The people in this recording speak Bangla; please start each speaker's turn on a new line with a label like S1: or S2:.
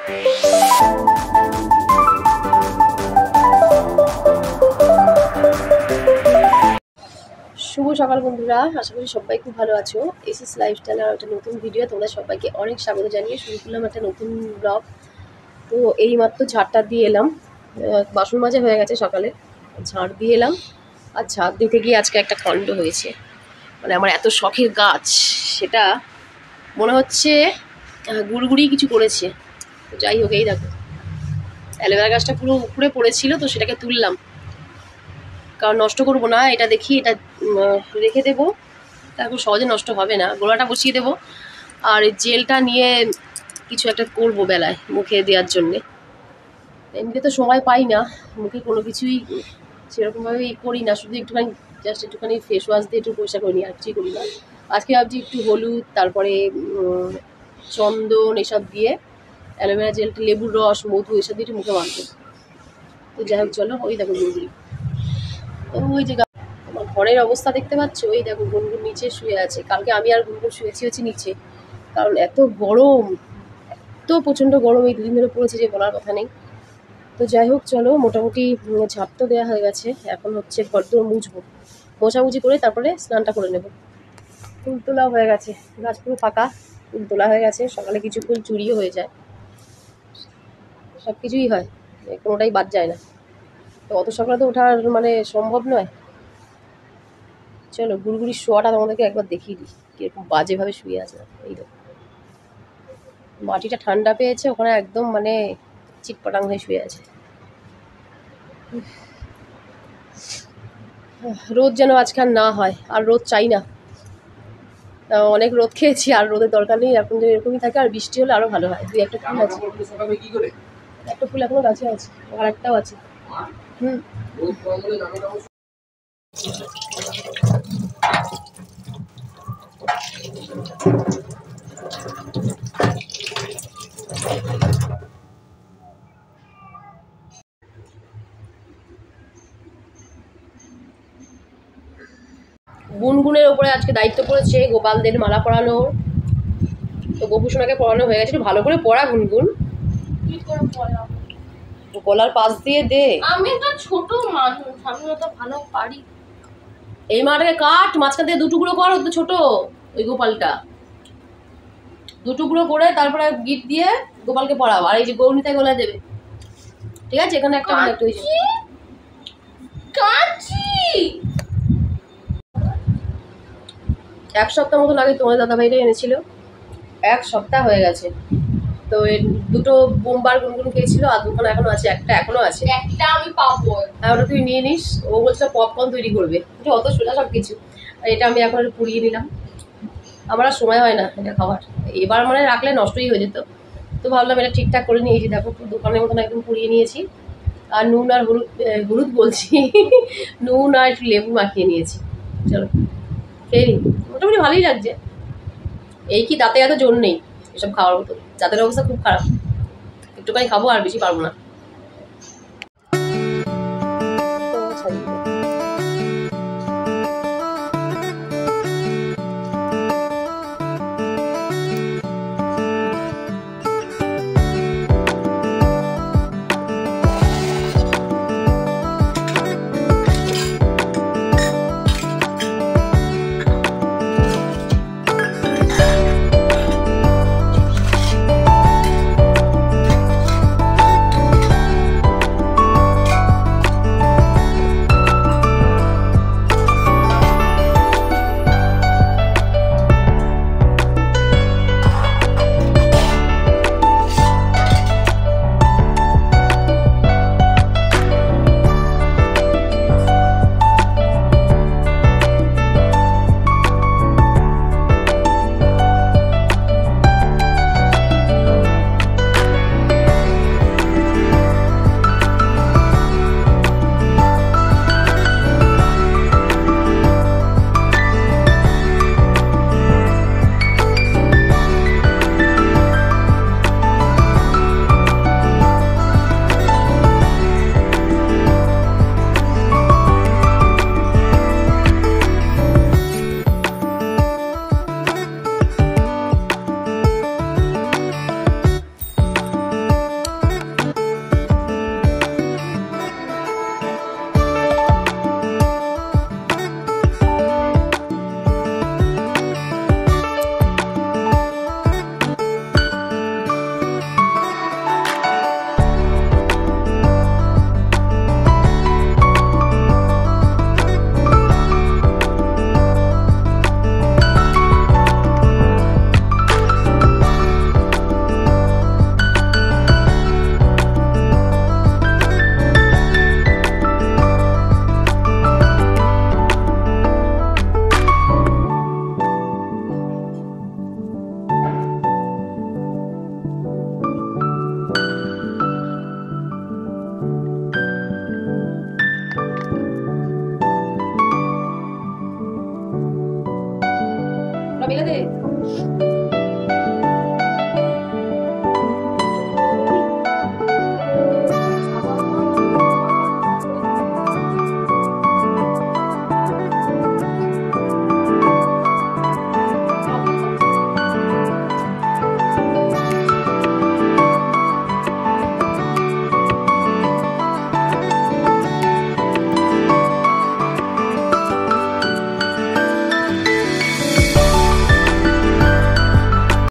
S1: শুভ সকাল বন্ধুরা, আশা করি সবাই খুব ভালো আছো। এসএস লাইফস্টাইল আর একটা নতুন ভিডিও তোমাদের সবাইকে অনেক স্বাগত জানিয়ে শুরু করলাম একটা নতুন ব্লগ। তো এইমাত্র ঝাড়টা দিয়ে এলাম, বাসন মাজা হয়ে গেছে সকালে, ঝাড় দিয়ে এলাম। আর ঝাড় দিতে গিয়ে আজকে একটা কাণ্ড হয়েছে, মানে আমার এত শখের গাছ সেটা মনে হচ্ছে গুড়গুড়ি কিছু করেছে। তো যাই হোক, এই দেখো অ্যালোভেরা গাছটা পুরো উপরে পড়েছিল, তো সেটাকে তুললাম, কারণ নষ্ট করবো না। এটা দেখি এটা রেখে দেবো, তারপর সহজে নষ্ট হবে না। গোড়াটা বসিয়ে দেবো, আর এই জেলটা নিয়ে কিছু একটা করবো বেলায় মুখে দেওয়ার জন্যে। এমনিতে তো সময় পাই না, মুখে কোনো কিছুই সেরকমভাবে করি না, শুধু একটুখানি জাস্ট একটুখানি ফেস ওয়াশ দিয়ে একটু পরিষ্কার করে নিই, আর কিছুই করি না। আজকে ভাবছি একটু হলুদ, তারপরে চন্দন এসব দিয়ে, অ্যালোভেরা জেলটা, লেবুর রস, মধু এসব দিয়ে একটু মুখে মাখবো। তো যাই হোক চলো, ওই দেখো গুনগুনি, ওই যে আমার ঘরের অবস্থা দেখতে পাচ্ছ, ওই দেখো গুনগুন নিচে শুয়ে আছে। কালকে আমি আর গুনগুন শুয়েছি হচ্ছে নিচে, কারণ এত গরম, এত প্রচণ্ড গরম এই দুদিন ধরে পড়েছে যে বলার কথা নেই। তো যাই হোক চলো, মোটামুটি ঝাঁপ তো দেওয়া হয়ে গেছে, এখন হচ্ছে ঘরদোর মুছবো, মোছামুছি করে তারপরে স্নানটা করে নেব। ফুল তোলা হয়ে গেছে, গাছ পুরো ফাঁকা, ফুল তোলা হয়ে গেছে। সকালে কিছু ফুল চুরিও হয়ে যায়, সব কিছুই হয়, কোনোটাই বাদ যায় না। তো অত সকালে তো ওঠার মানে সম্ভব নয়। চলো গুড়গুড়ির শোয়াটা তোমাদেরকে একবার দেখিয়ে দিই, কিরকম বাজেভাবে শুয়ে আছে। এই দেখো মাটিটা ঠান্ডা পেয়েছে, ওখানে একদম মানে চিটপটাং হয়ে শুয়ে আছে। রোদ যেন আজকাল না হয়, আর রোদ চাই না, অনেক রোদ খেয়েছি, আর রোদের দরকার নেই। এখন যদি এরকমই থাকে, আর বৃষ্টি হলে আরো ভালো হয়। দুই একটা ফুল আছে, একটা ফুল এখনো গাছে আছে, আর একটাও আছে। গুনগুনের ওপরে আজকে দায়িত্ব পড়েছে গোপালদের মালা পরানোর। তো গোপুসোনাকে পড়ানো হয়ে গেছে, একটু ভালো করে পড়া গুনগুন, গলার পাশ দিয়ে দে।
S2: আমি তো ছোট মানুষ, আমি তো ভালো পারি।
S1: এই মাটাকে কাট, মাঝখান থেকে দুটুকরো কর, তো ছোট ওই গোপালটা দুটুকরো করে তারপরে গিট দিয়ে গোপালকে পড়াও। আর এই যে গৌরীতায় গলায় দেবে, ঠিক আছে? এখানে একটা এক সপ্তাহ মতন আগে তোমার দাদা ভাইটা এনেছিল, এক সপ্তাহ হয়ে গেছে। তো দুটো বোমবার গুনগুন খেয়েছিল, আর দুখানা এখনো আছে, একটা এখনো আছে।
S2: একটা আমি পাবো,
S1: হ্যাঁ ওটা তুই নিয়ে নিস। ও বলছিল পপকর্ন তৈরি করবে, অত সোজা সব কিছু। আর এটা আমি এখন পুড়িয়ে নিলাম, আমার আর সময় হয় না এটা খাওয়ার। এবার মানে রাখলে নষ্টই হয়ে যেত, তো ভাবলাম এটা ঠিকঠাক করে নিয়েছি। দেখো দোকানের মতন একদম পুড়িয়ে নিয়েছি, আর নুন আর হলুদ, হলুদ বলছি নুন আর একটু লেবু মাখিয়ে নিয়েছি। চলো খেয়ে নিই, মোটামুটি ভালোই লাগছে। এই কি দাঁতে এত জোর নেই এসব খাওয়ার মতো, দাঁতের অবস্থা খুব খারাপ, একটুখানি খাবো আর বেশি পারবো না।